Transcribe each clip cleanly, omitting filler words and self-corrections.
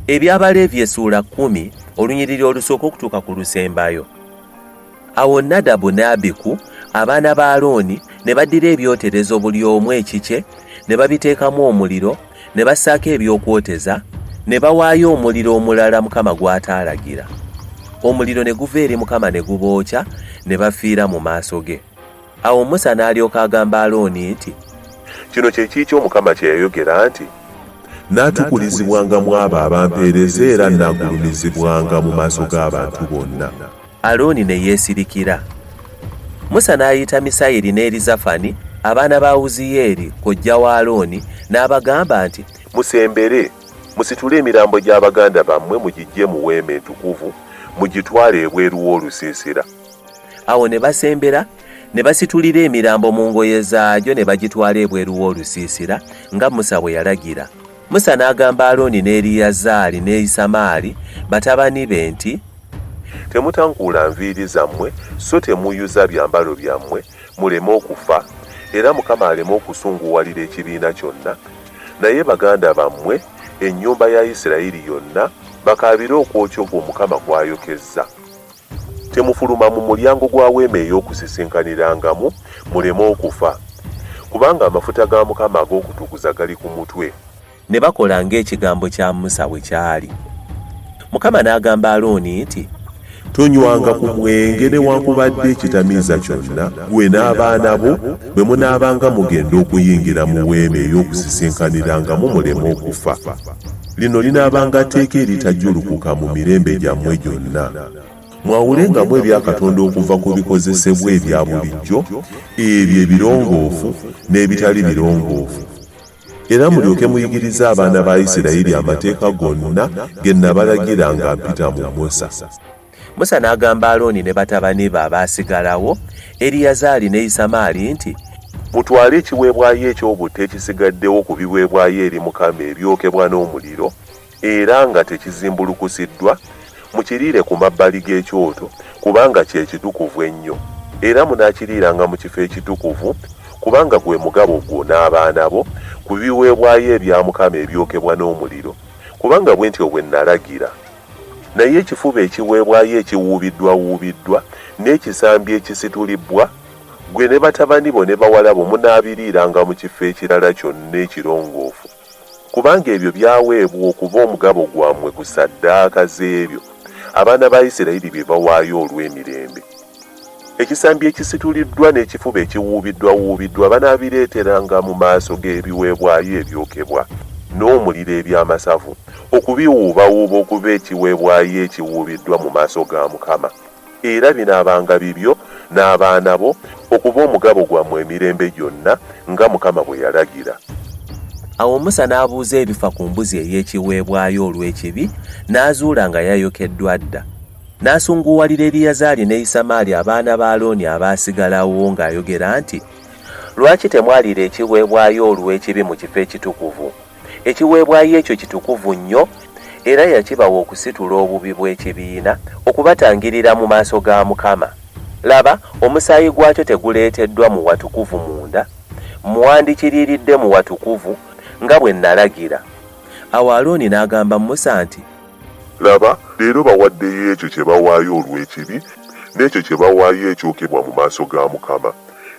Eby'Abaleevi essuula 10 olunyiriri olusooka okutuuka ku lusembayo. Awo Nadabu ne Abiku abaana ba Alooni ne baddira ebyoterezo buli omu ekikye, ne babiteekamu omuliro, ne bassaako ebyokwoteza, ne bawaayo omuliro omulala Mukama gw'ataalagira. Omuliro ne guva eri Mukama ne gubookya, ne bafiira mu maaso ge. Awo Musa n'alyoka agamba Alooni nti, kino kye kiikyo Mukama kye yayogera nti, naatukulizibwanga mu abo abampeereza era nagulumizibwanga mu maaso g'abantu bonna. Alooni ne yeesirikira. Musa n'ayita Misayiri ne Erizafani abaana ba Uziyeri kojja wa Alooni n'abagamba nti, musembere, musitule emirambo gy'abaganda bammwe mugiggye mu weema entukuvu, mugitwale ebweru w'olusiisira. Awo ne basembera, ne basitulira emirambo mu ngoye zaagyo ne bagitwala ebweru w'olusiisira nga Musa bwe yalagira. Musa n'agamba Alooni ne Eriyazaali ne Isamaali batabani be nti, temutankuula nviiri zammwe so temuyuza byambalo byammwe muleme okufa, era Mukama aleme okusunguwalira ekibiina kyonna, naye baganda bammwe ennyumba ya Isirayiri yonna bakaabire okwokya ogwo Mukama gw'ayokezza. Temufuluma mu mulyango gwa weema ey'okusisinkaniramu muleme okufa, kubanga amafuta ga Mukama ag'okutukuza gali ku mutwe. Ne bakola ng'ekigambo kya Musa bwe kyali. Mukama n'agamba Alooni nti, tonywanga ku mwenge newankubadde ekitamiiza kyonna, gwe n'abaana bo bwe munaabanga mugenda okuyingira mu weema ey'okusisinkaniramu muleme okufa. Lino linaabanga tteeka eritajjulukuka mu mirembe gyammwe gyonna. Mwawulengamu ebya Katonda okuva ku bikozesebwa ebya bulijjo, ebyo ebirongoofu n'ebitali birongoofu. Era mulyoke muyigirize abaana ba Isirayiri amateeka gonna ge nabalagira nga mpita mu Musa. Musa n'agamba Alooni ne batabani be abaasigalawo, Eriyazaali ne Isamaali nti, mutwale ekiweebwayo eky'obutta ekisigaddewo ku biweebwayo eri Mukama ebyokebwa n'omuliro, era nga tekizimbulukusiddwa, mukiriire ku mabbali g'ekyoto, kubanga kye kitukuvu ennyo. Era munaakiriiranga mu kifo ekitukuvu, kubanga gwe mugabo gwo n'abaana bo ku biweebwayo ebya Mukama ebyokebwa n'omuliro, kubanga bwe ntyo bwe nalagira. Naye ekifuba ekiweebwayo ekiwuubiddwa n'ekisambi ekisitulibbwa, gwe ne batabani bo ne bawala bo munaabiriiranga mu kifo ekirala kyonna ekirongoofu, kubanga ebyo byaweebwa okuba omugabo gwammwe ku ssaddaaka z'ebyo abaana ba Isirayiri bye bawaayo olw'emirembe. Ekisambi ekisituliddwa n'ekifuba ekiwuubiddwa banaabireeteranga mu maaso g'ebiweebwayo ebyokebwa n'omuliro eby'amasavu, okubiwuubawuuba okuba ekiweebwayo ekiwuubiddwa mu maaso ga Mukama. Era binaabanga bibyo n'abaana bo okuba omugabo gwammwe emirembe gyonna nga Mukama bwe yalagira. Awo Musa n'abuuza ebifa ku mbuzi ey'ekiweebwayo olw'ekibi, n'azuula nga yayokeddwa dda. N'asunguwalira Eriyazaali ne Isamaali abaana ba Alooni abaasigalawo ng'ayogera nti, lwaki temwalira ekiweebwayo olw'ekibi mu kifo ekitukuvu? Ekiweebwayo ekyo kitukuvu nnyo, era yakibawa okusitula obubi bw'ekibiina, okubatangirira mu maaso ga Mukama. Laba, omusaayi gwakyo teguleeteddwa mu watukuvu munda, muwandikiriridde mu watukuvu nga bwe nalagira. Awo Alooni n'agamba Musa nti, laba, leero bawaddeyo ekyo kye bawaayo olw'ekibi, n'ekyo kye bawaayo ekyokebwa mu maaso ga Mukama.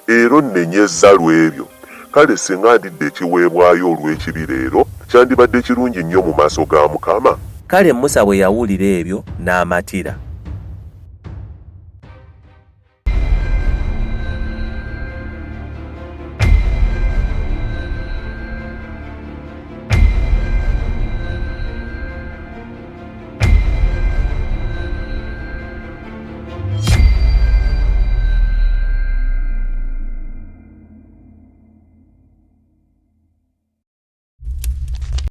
Ero nnenyezza lw'ebyo. Kale singa ndidde ekiweebwayo olw'ekibi leero, kyandibadde kirungi nnyo mu maaso ga Mukama. Kale Musa bwe yawulira ebyo n'amatira.